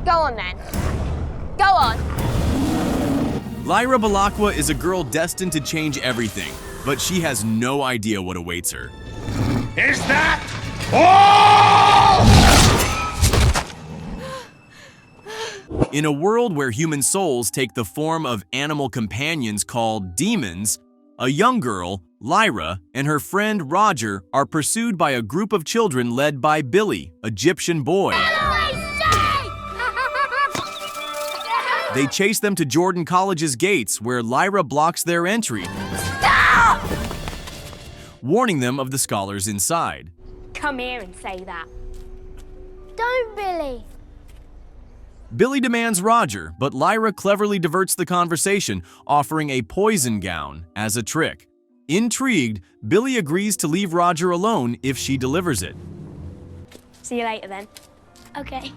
Go on then. Go on. Lyra Belacqua is a girl destined to change everything, but she has no idea what awaits her. Is that all? In a world where human souls take the form of animal companions called dæmons, a young girl, Lyra, and her friend Roger are pursued by a group of children led by Billy, a Egyptian boy. They chase them to Jordan College's gates, where Lyra blocks their entry, warning them of the scholars inside. Come here and say that. Don't, Billy. Billy demands Roger, but Lyra cleverly diverts the conversation, offering a poison gown as a trick. Intrigued, Billy agrees to leave Roger alone if she delivers it. See you later then. Okay.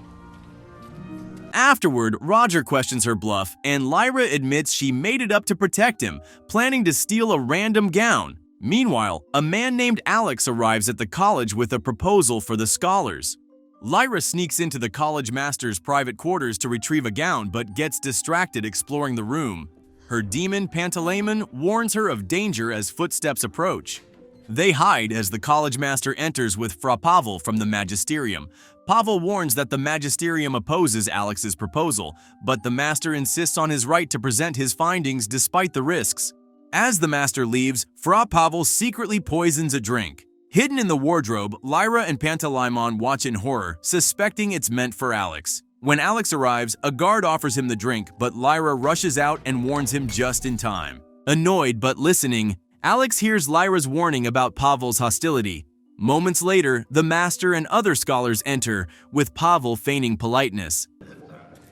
Afterward, Roger questions her bluff, and Lyra admits she made it up to protect him, planning to steal a random gown. Meanwhile, a man named Alex arrives at the college with a proposal for the scholars. Lyra sneaks into the college master's private quarters to retrieve a gown, but gets distracted exploring the room. Her demon Pantalaimon warns her of danger as footsteps approach. They hide as the college master enters with Fra Pavel from the Magisterium. Pavel warns that the Magisterium opposes Alex's proposal, but the master insists on his right to present his findings despite the risks. As the master leaves, Fra Pavel secretly poisons a drink. Hidden in the wardrobe, Lyra and Pantalaimon watch in horror, suspecting it's meant for Alex. When Alex arrives, a guard offers him the drink, but Lyra rushes out and warns him just in time. Annoyed but listening, Alex hears Lyra's warning about Pavel's hostility. Moments later, the master and other scholars enter, with Pavel feigning politeness.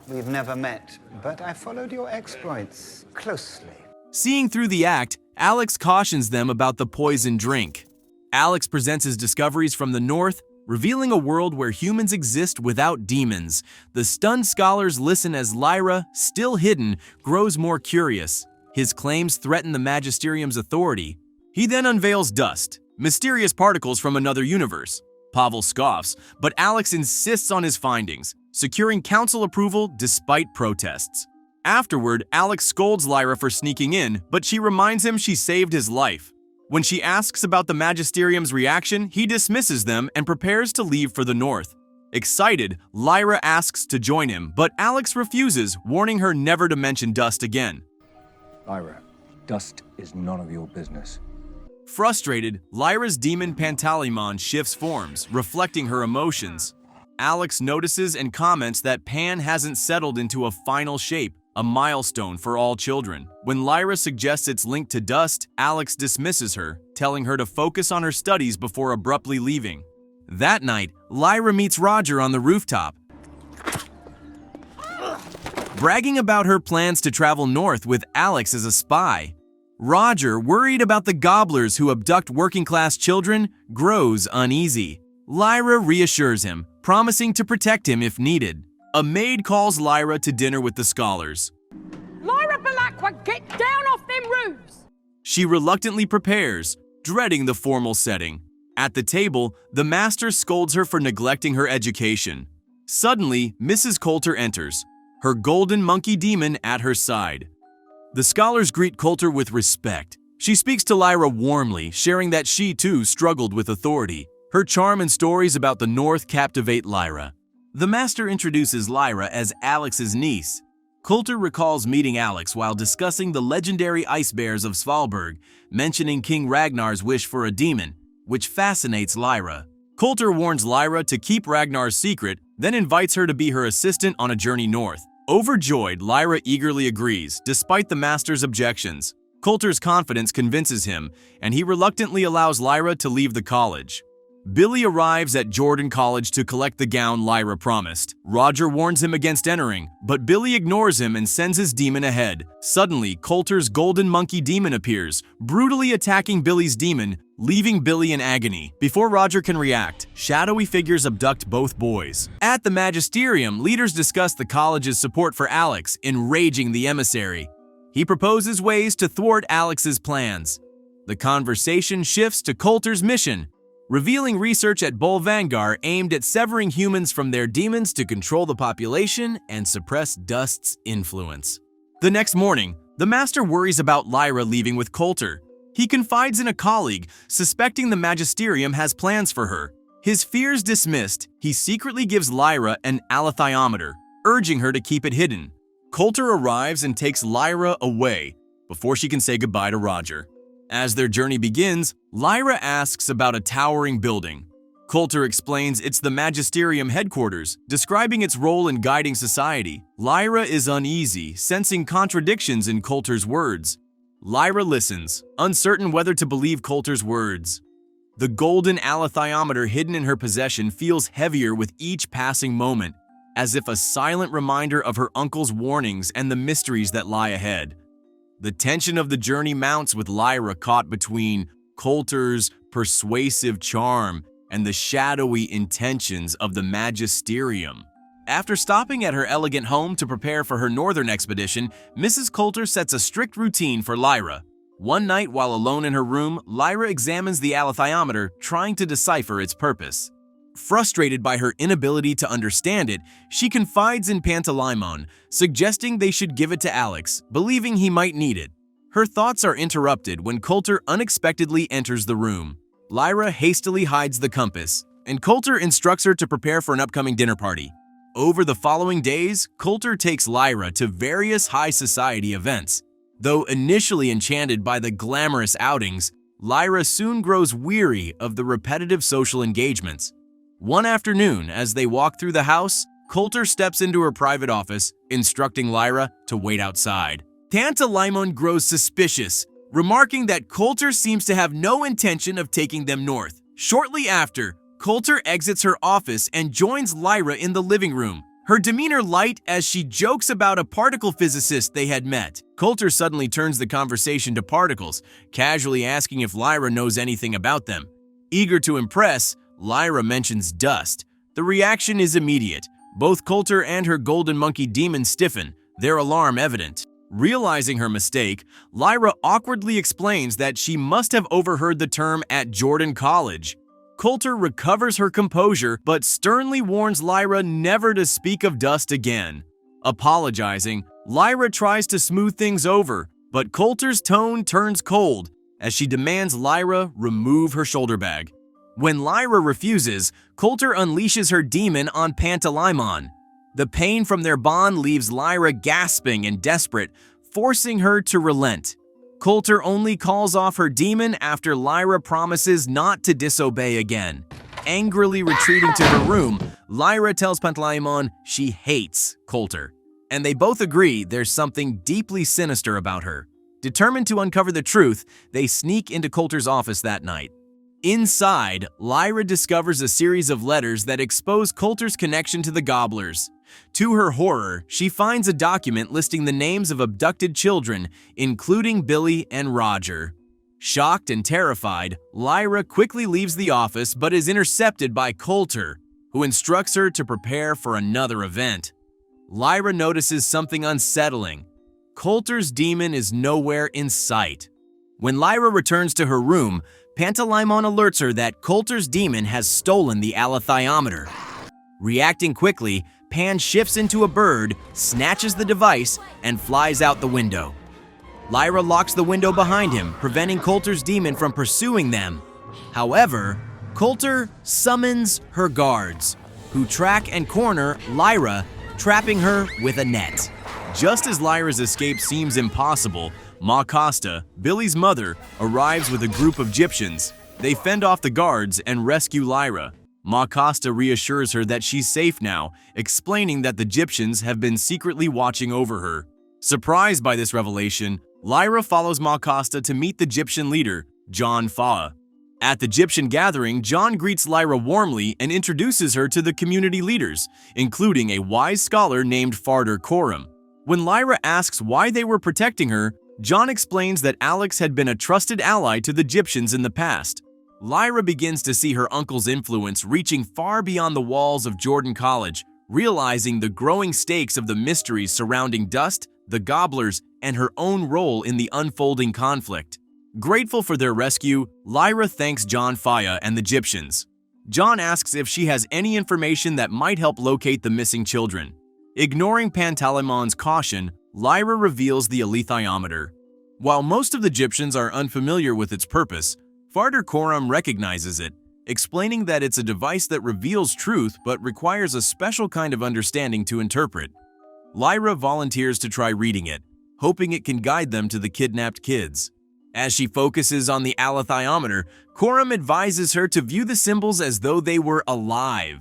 We've never met, but I followed your exploits closely. Seeing through the act, Alex cautions them about the poison drink. Alex presents his discoveries from the north, revealing a world where humans exist without demons. The stunned scholars listen as Lyra, still hidden, grows more curious. His claims threaten the Magisterium's authority. He then unveils dust, mysterious particles from another universe. Pavel scoffs, but Alex insists on his findings, securing council approval despite protests. Afterward, Alex scolds Lyra for sneaking in, but she reminds him she saved his life. When she asks about the Magisterium's reaction, he dismisses them and prepares to leave for the north. Excited, Lyra asks to join him, but Alex refuses, warning her never to mention dust again. Lyra, dust is none of your business. Frustrated, Lyra's demon Pantalaimon shifts forms, reflecting her emotions. Alex notices and comments that Pan hasn't settled into a final shape, a milestone for all children. When Lyra suggests it's linked to dust, Alex dismisses her, telling her to focus on her studies before abruptly leaving. That night, Lyra meets Roger on the rooftop, bragging about her plans to travel north with Alex as a spy. Roger, worried about the gobblers who abduct working-class children, grows uneasy. Lyra reassures him, promising to protect him if needed. A maid calls Lyra to dinner with the scholars. Lyra Belacqua, get down off them roofs! She reluctantly prepares, dreading the formal setting. At the table, the master scolds her for neglecting her education. Suddenly, Mrs. Coulter enters, her golden monkey demon at her side. The scholars greet Coulter with respect. She speaks to Lyra warmly, sharing that she too struggled with authority. Her charm and stories about the North captivate Lyra. The master introduces Lyra as Alex's niece. Coulter recalls meeting Alex while discussing the legendary ice bears of Svalberg, mentioning King Ragnar's wish for a demon, which fascinates Lyra. Coulter warns Lyra to keep Ragnar's secret, then invites her to be her assistant on a journey north. Overjoyed, Lyra eagerly agrees, despite the master's objections. Coulter's confidence convinces him, and he reluctantly allows Lyra to leave the college. Billy arrives at Jordan College to collect the gown Lyra promised. Roger warns him against entering, but Billy ignores him and sends his demon ahead. Suddenly, Coulter's golden monkey demon appears, brutally attacking Billy's demon, leaving Billy in agony. Before Roger can react, shadowy figures abduct both boys. At the Magisterium, leaders discuss the college's support for Alex, enraging the emissary. He proposes ways to thwart Alex's plans. The conversation shifts to Coulter's mission. revealing research at Bolvangar aimed at severing humans from their demons to control the population and suppress Dust's influence. The next morning, the Master worries about Lyra leaving with Coulter. He confides in a colleague, suspecting the Magisterium has plans for her. His fears dismissed, he secretly gives Lyra an alethiometer, urging her to keep it hidden. Coulter arrives and takes Lyra away before she can say goodbye to Roger. As their journey begins, Lyra asks about a towering building. Coulter explains it's the Magisterium headquarters, describing its role in guiding society. Lyra is uneasy, sensing contradictions in Coulter's words. Lyra listens, uncertain whether to believe Coulter's words. The golden alethiometer hidden in her possession feels heavier with each passing moment, as if a silent reminder of her uncle's warnings and the mysteries that lie ahead. The tension of the journey mounts with Lyra caught between Coulter's persuasive charm and the shadowy intentions of the Magisterium. After stopping at her elegant home to prepare for her northern expedition, Mrs. Coulter sets a strict routine for Lyra. One night while alone in her room, Lyra examines the alethiometer, trying to decipher its purpose. Frustrated by her inability to understand it, she confides in Pantalaimon, suggesting they should give it to Alex, believing he might need it. Her thoughts are interrupted when Coulter unexpectedly enters the room. Lyra hastily hides the compass, and Coulter instructs her to prepare for an upcoming dinner party. Over the following days, Coulter takes Lyra to various high society events. Though initially enchanted by the glamorous outings, Lyra soon grows weary of the repetitive social engagements. One afternoon, as they walk through the house, Coulter steps into her private office, instructing Lyra to wait outside. Pantalaimon grows suspicious, remarking that Coulter seems to have no intention of taking them north. Shortly after, Coulter exits her office and joins Lyra in the living room, her demeanor light as she jokes about a particle physicist they had met. Coulter suddenly turns the conversation to particles, casually asking if Lyra knows anything about them. Eager to impress, Lyra mentions dust. The reaction is immediate. Both Coulter and her golden monkey demon stiffen, their alarm evident. Realizing her mistake, Lyra awkwardly explains that she must have overheard the term at Jordan College. Coulter recovers her composure but sternly warns Lyra never to speak of dust again. Apologizing, Lyra tries to smooth things over, but Coulter's tone turns cold as she demands Lyra remove her shoulder bag. When Lyra refuses, Coulter unleashes her demon on Pantalaimon. The pain from their bond leaves Lyra gasping and desperate, forcing her to relent. Coulter only calls off her demon after Lyra promises not to disobey again. Angrily retreating to her room, Lyra tells Pantalaimon she hates Coulter, and they both agree there's something deeply sinister about her. Determined to uncover the truth, they sneak into Coulter's office that night. Inside, Lyra discovers a series of letters that expose Coulter's connection to the Gobblers. To her horror, she finds a document listing the names of abducted children, including Billy and Roger. Shocked and terrified, Lyra quickly leaves the office but is intercepted by Coulter, who instructs her to prepare for another event. Lyra notices something unsettling. Coulter's demon is nowhere in sight. When Lyra returns to her room, Pantalaimon alerts her that Coulter's demon has stolen the alethiometer. Reacting quickly, Pan shifts into a bird, snatches the device, and flies out the window. Lyra locks the window behind him, preventing Coulter's demon from pursuing them. However, Coulter summons her guards, who track and corner Lyra, trapping her with a net. Just as Lyra's escape seems impossible, Ma Costa, Billy's mother, arrives with a group of Egyptians. They fend off the guards and rescue Lyra. Ma Costa reassures her that she's safe now, explaining that the Egyptians have been secretly watching over her. Surprised by this revelation, Lyra follows Ma Costa to meet the Egyptian leader, John Fa'a. At the Egyptian gathering, John greets Lyra warmly and introduces her to the community leaders, including a wise scholar named Farder Coram. When Lyra asks why they were protecting her, John explains that Alex had been a trusted ally to the Egyptians in the past. Lyra begins to see her uncle's influence reaching far beyond the walls of Jordan College, realizing the growing stakes of the mysteries surrounding Dust, the Gobblers, and her own role in the unfolding conflict. Grateful for their rescue, Lyra thanks John Faya and the Egyptians. John asks if she has any information that might help locate the missing children. Ignoring Pantalemon's caution, Lyra reveals the alethiometer. While most of the Egyptians are unfamiliar with its purpose, Farder Coram recognizes it, explaining that it's a device that reveals truth but requires a special kind of understanding to interpret. Lyra volunteers to try reading it, hoping it can guide them to the kidnapped kids. As she focuses on the alethiometer, Coram advises her to view the symbols as though they were alive.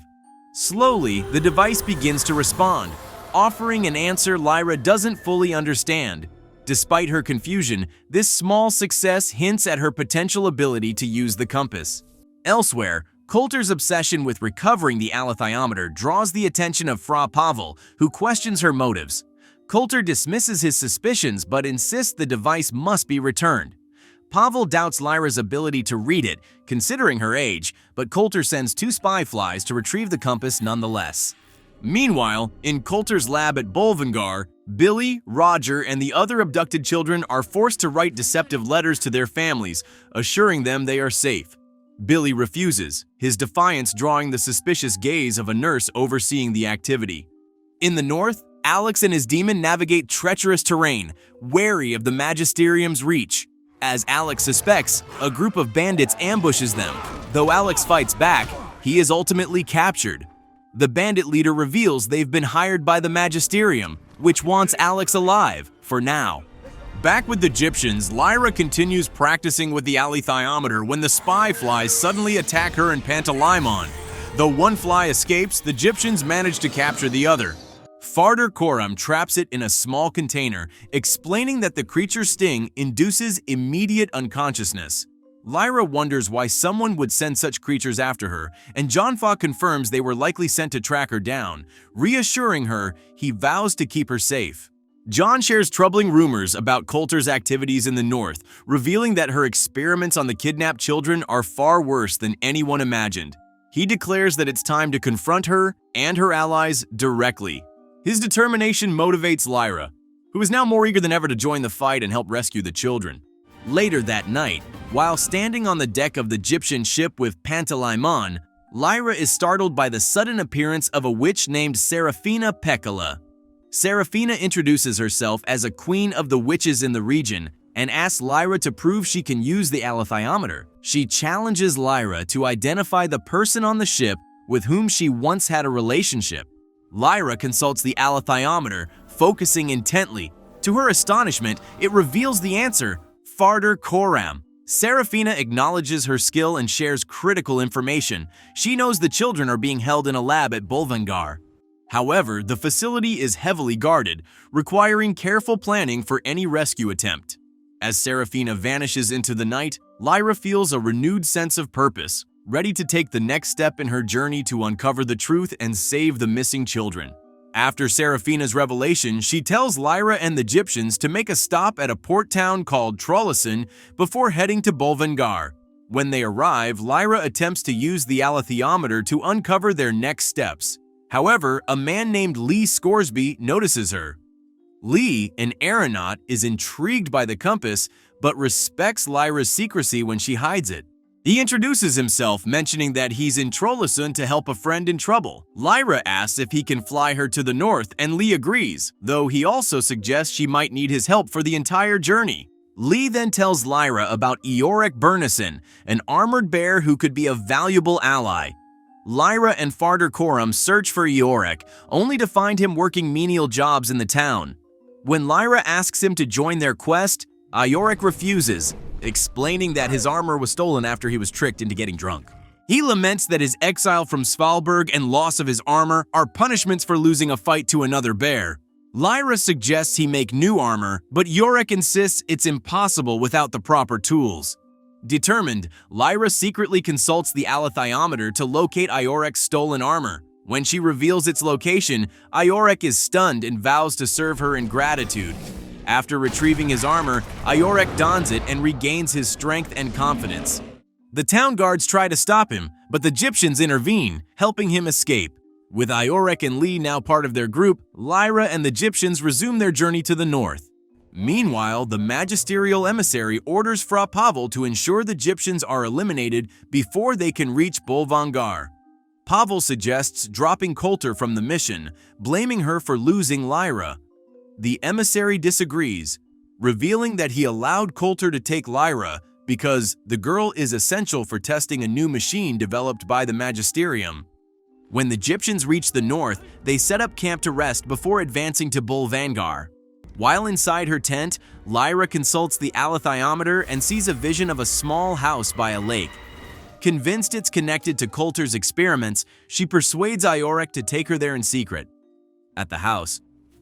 Slowly, the device begins to respond, offering an answer Lyra doesn't fully understand. Despite her confusion, this small success hints at her potential ability to use the compass. Elsewhere, Coulter's obsession with recovering the alethiometer draws the attention of Fra Pavel, who questions her motives. Coulter dismisses his suspicions but insists the device must be returned. Pavel doubts Lyra's ability to read it, considering her age, but Coulter sends 2 spy flies to retrieve the compass nonetheless. Meanwhile, in Coulter's lab at Bolvangar, Billy, Roger, and the other abducted children are forced to write deceptive letters to their families, assuring them they are safe. Billy refuses, his defiance drawing the suspicious gaze of a nurse overseeing the activity. In the north, Alex and his demon navigate treacherous terrain, wary of the Magisterium's reach. As Alex suspects, a group of bandits ambushes them. Though Alex fights back, he is ultimately captured. The bandit leader reveals they've been hired by the Magisterium, which wants Alex alive, for now. Back with the Egyptians, Lyra continues practicing with the alethiometer when the spy flies suddenly attack her and Pantaleimon. Though one fly escapes, the Egyptians manage to capture the other. Farder Coram traps it in a small container, explaining that the creature's sting induces immediate unconsciousness. Lyra wonders why someone would send such creatures after her, and John Fa confirms they were likely sent to track her down. Reassuring her, he vows to keep her safe. John shares troubling rumors about Coulter's activities in the north, revealing that her experiments on the kidnapped children are far worse than anyone imagined. He declares that it's time to confront her and her allies directly. His determination motivates Lyra, who is now more eager than ever to join the fight and help rescue the children. Later that night, while standing on the deck of the Egyptian ship with Pantaleimon, Lyra is startled by the sudden appearance of a witch named Serafina Pekkala. Serafina introduces herself as a queen of the witches in the region and asks Lyra to prove she can use the alethiometer. She challenges Lyra to identify the person on the ship with whom she once had a relationship. Lyra consults the alethiometer, focusing intently. To her astonishment, it reveals the answer: Farder Coram. Serafina acknowledges her skill and shares critical information. She knows the children are being held in a lab at Bolvangar. However, the facility is heavily guarded, requiring careful planning for any rescue attempt. As Serafina vanishes into the night, Lyra feels a renewed sense of purpose, ready to take the next step in her journey to uncover the truth and save the missing children. After Serafina's revelation, she tells Lyra and the Egyptians to make a stop at a port town called Trollison before heading to Bolvangar. When they arrive, Lyra attempts to use the alethiometer to uncover their next steps. However, a man named Lee Scoresby notices her. Lee, an aeronaut, is intrigued by the compass, but respects Lyra's secrecy when she hides it. He introduces himself, mentioning that he's in Trollison to help a friend in trouble. Lyra asks if he can fly her to the north, and Lee agrees, though he also suggests she might need his help for the entire journey. Lee then tells Lyra about Eorek Burnison, an armored bear who could be a valuable ally. Lyra and Farder Coram search for Eorek, only to find him working menial jobs in the town. When Lyra asks him to join their quest, Eorek refuses, explaining that his armor was stolen after he was tricked into getting drunk. He laments that his exile from Svalberg and loss of his armor are punishments for losing a fight to another bear. Lyra suggests he make new armor, but Eorek insists it's impossible without the proper tools. Determined, Lyra secretly consults the alethiometer to locate Eorek's stolen armor. When she reveals its location, Eorek is stunned and vows to serve her in gratitude. After retrieving his armor, Eorek dons it and regains his strength and confidence. The town guards try to stop him, but the Egyptians intervene, helping him escape. With Eorek and Lee now part of their group, Lyra and the Egyptians resume their journey to the north. Meanwhile, the magisterial emissary orders Fra Pavel to ensure the Egyptians are eliminated before they can reach Bolvangar. Pavel suggests dropping Coulter from the mission, blaming her for losing Lyra. The emissary disagrees, revealing that he allowed Coulter to take Lyra because the girl is essential for testing a new machine developed by the Magisterium. When the Egyptians reach the north, they set up camp to rest before advancing to Bolvangar. While inside her tent, Lyra consults the alethiometer and sees a vision of a small house by a lake. Convinced it's connected to Coulter's experiments, she persuades Iorek to take her there in secret. At the house,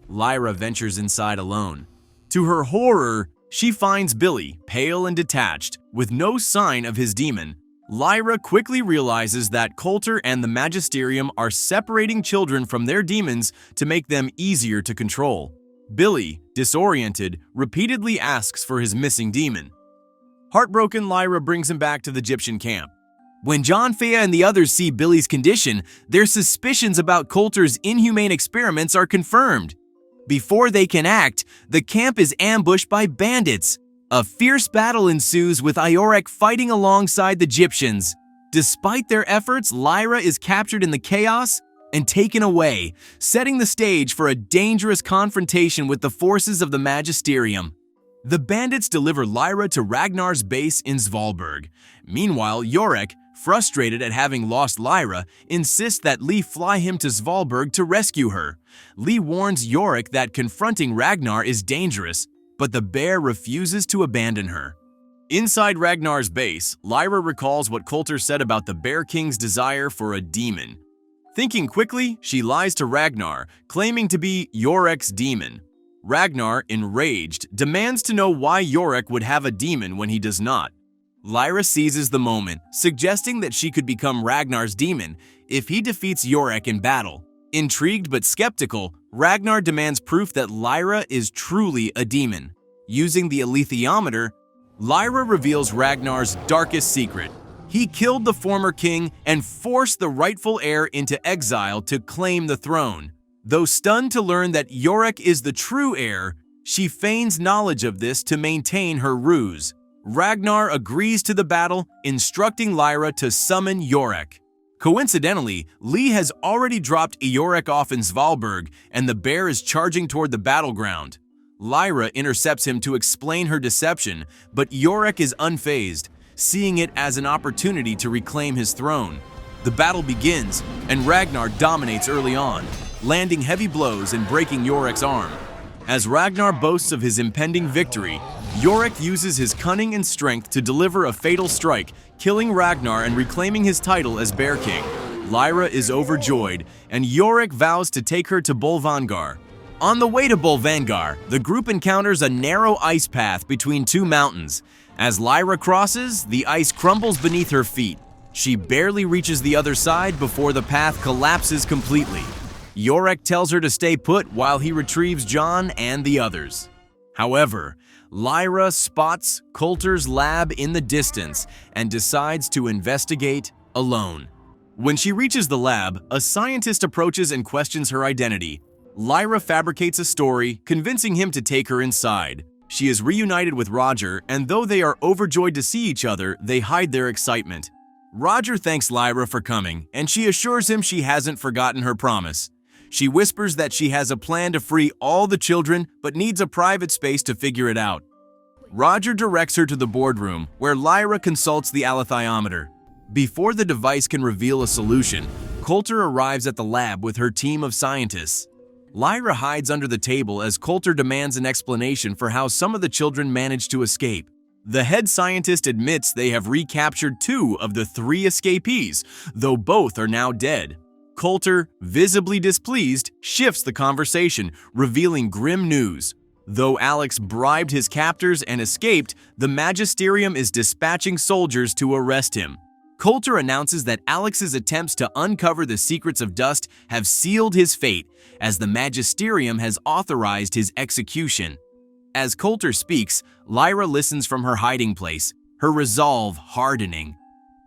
Lyra ventures inside alone. To her horror, she finds Billy, pale and detached, with no sign of his demon. Lyra quickly realizes that Coulter and the Magisterium are separating children from their demons to make them easier to control. Billy, disoriented, repeatedly asks for his missing demon. Heartbroken, Lyra brings him back to the Egyptian camp. When John, Fea, and the others see Billy's condition, their suspicions about Coulter's inhumane experiments are confirmed. Before they can act, the camp is ambushed by bandits. A fierce battle ensues with Iorek fighting alongside the Egyptians. Despite their efforts, Lyra is captured in the chaos and taken away, setting the stage for a dangerous confrontation with the forces of the Magisterium. The bandits deliver Lyra to Ragnar's base in Svalberg. Meanwhile, Iorek, frustrated at having lost Lyra, insists that Lee fly him to Svalberg to rescue her. Lee warns Iorek that confronting Ragnar is dangerous, but the bear refuses to abandon her. Inside Ragnar's base, Lyra recalls what Coulter said about the Bear King's desire for a demon. Thinking quickly, she lies to Ragnar, claiming to be Iorek's demon. Ragnar, enraged, demands to know why Iorek would have a demon when he does not. Lyra seizes the moment, suggesting that she could become Ragnar's demon if he defeats Iorek in battle. Intrigued but skeptical, Ragnar demands proof that Lyra is truly a demon. Using the alethiometer, Lyra reveals Ragnar's darkest secret. He killed the former king and forced the rightful heir into exile to claim the throne. Though stunned to learn that Iorek is the true heir, she feigns knowledge of this to maintain her ruse. Ragnar agrees to the battle, instructing Lyra to summon Iorek. Coincidentally, Lee has already dropped Iorek off in Svalberg, and the bear is charging toward the battleground. Lyra intercepts him to explain her deception, but Iorek is unfazed, seeing it as an opportunity to reclaim his throne. The battle begins, and Ragnar dominates early on, landing heavy blows and breaking Iorek's arm. As Ragnar boasts of his impending victory, Iorek uses his cunning and strength to deliver a fatal strike, killing Ragnar and reclaiming his title as Bear King. Lyra is overjoyed, and Iorek vows to take her to Bolvangar. On the way to Bolvangar, the group encounters a narrow ice path between two mountains. As Lyra crosses, the ice crumbles beneath her feet. She barely reaches the other side before the path collapses completely. Iorek tells her to stay put while he retrieves John and the others. However, Lyra spots Coulter's lab in the distance and decides to investigate alone. When she reaches the lab, a scientist approaches and questions her identity. Lyra fabricates a story, convincing him to take her inside. She is reunited with Roger, and though they are overjoyed to see each other, they hide their excitement. Roger thanks Lyra for coming, and she assures him she hasn't forgotten her promise. She whispers that she has a plan to free all the children, but needs a private space to figure it out. Roger directs her to the boardroom, where Lyra consults the alethiometer. Before the device can reveal a solution, Coulter arrives at the lab with her team of scientists. Lyra hides under the table as Coulter demands an explanation for how some of the children managed to escape. The head scientist admits they have recaptured 2 of the 3 escapees, though both are now dead. Coulter, visibly displeased, shifts the conversation, revealing grim news. Though Alex bribed his captors and escaped, the Magisterium is dispatching soldiers to arrest him. Coulter announces that Alex's attempts to uncover the secrets of dust have sealed his fate, as the Magisterium has authorized his execution. As Coulter speaks, Lyra listens from her hiding place, her resolve hardening.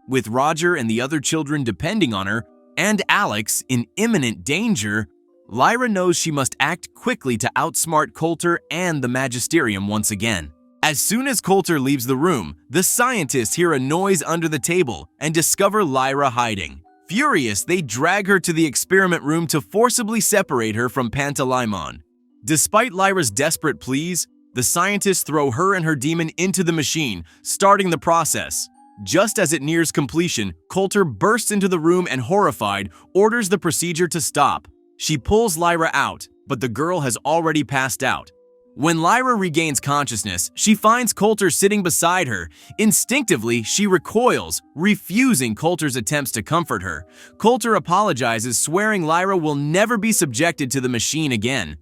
With Roger and the other children depending on her, and Alex in imminent danger, Lyra knows she must act quickly to outsmart Coulter and the Magisterium once again. As soon as Coulter leaves the room, the scientists hear a noise under the table and discover Lyra hiding. Furious, they drag her to the experiment room to forcibly separate her from Pantalaimon. Despite Lyra's desperate pleas, the scientists throw her and her demon into the machine, starting the process. Just as it nears completion, Coulter bursts into the room and, horrified, orders the procedure to stop. She pulls Lyra out, but the girl has already passed out. When Lyra regains consciousness, she finds Coulter sitting beside her. Instinctively, she recoils, refusing Coulter's attempts to comfort her. Coulter apologizes, swearing Lyra will never be subjected to the machine again.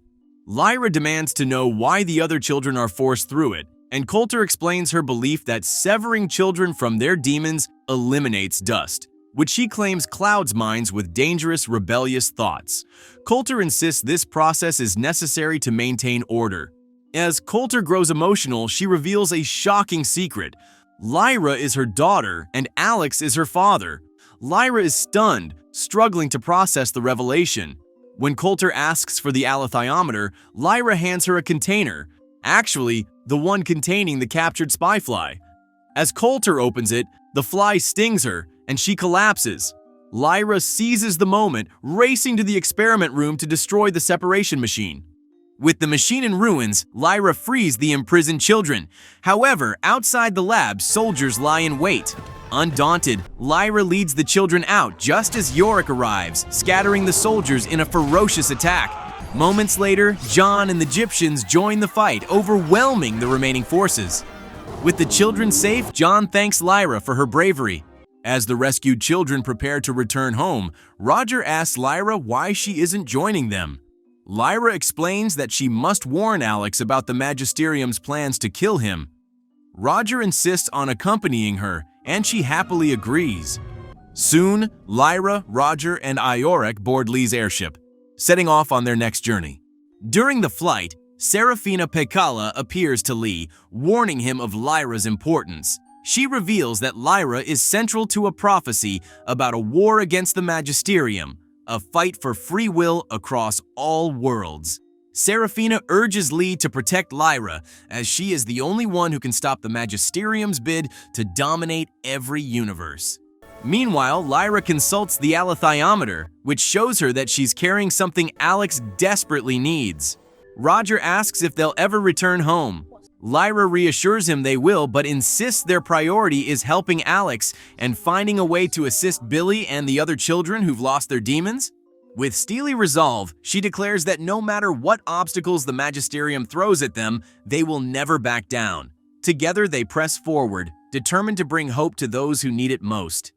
Lyra demands to know why the other children are forced through it, and Coulter explains her belief that severing children from their demons eliminates dust, which she claims clouds minds with dangerous, rebellious thoughts. Coulter insists this process is necessary to maintain order. As Coulter grows emotional, she reveals a shocking secret. Lyra is her daughter, and Alex is her father. Lyra is stunned, struggling to process the revelation. When Coulter asks for the alethiometer, Lyra hands her a container, actually, the one containing the captured spy fly. As Coulter opens it, the fly stings her, and she collapses. Lyra seizes the moment, racing to the experiment room to destroy the separation machine. With the machine in ruins, Lyra frees the imprisoned children. However, outside the lab, soldiers lie in wait. Undaunted, Lyra leads the children out just as Yorick arrives, scattering the soldiers in a ferocious attack. Moments later, John and the Egyptians join the fight, overwhelming the remaining forces. With the children safe, John thanks Lyra for her bravery. As the rescued children prepare to return home, Roger asks Lyra why she isn't joining them. Lyra explains that she must warn Alex about the Magisterium's plans to kill him. Roger insists on accompanying her, and she happily agrees. Soon, Lyra, Roger, and Iorek board Lee's airship, setting off on their next journey. During the flight, Serafina Pekala appears to Lee, warning him of Lyra's importance. She reveals that Lyra is central to a prophecy about a war against the Magisterium, a fight for free will across all worlds. Serafina urges Lee to protect Lyra, as she is the only one who can stop the Magisterium's bid to dominate every universe. Meanwhile, Lyra consults the alethiometer, which shows her that she's carrying something Alex desperately needs. Roger asks if they'll ever return home. Lyra reassures him they will, but insists their priority is helping Alex and finding a way to assist Billy and the other children who've lost their demons. With steely resolve, she declares that no matter what obstacles the Magisterium throws at them, they will never back down. Together they press forward, determined to bring hope to those who need it most.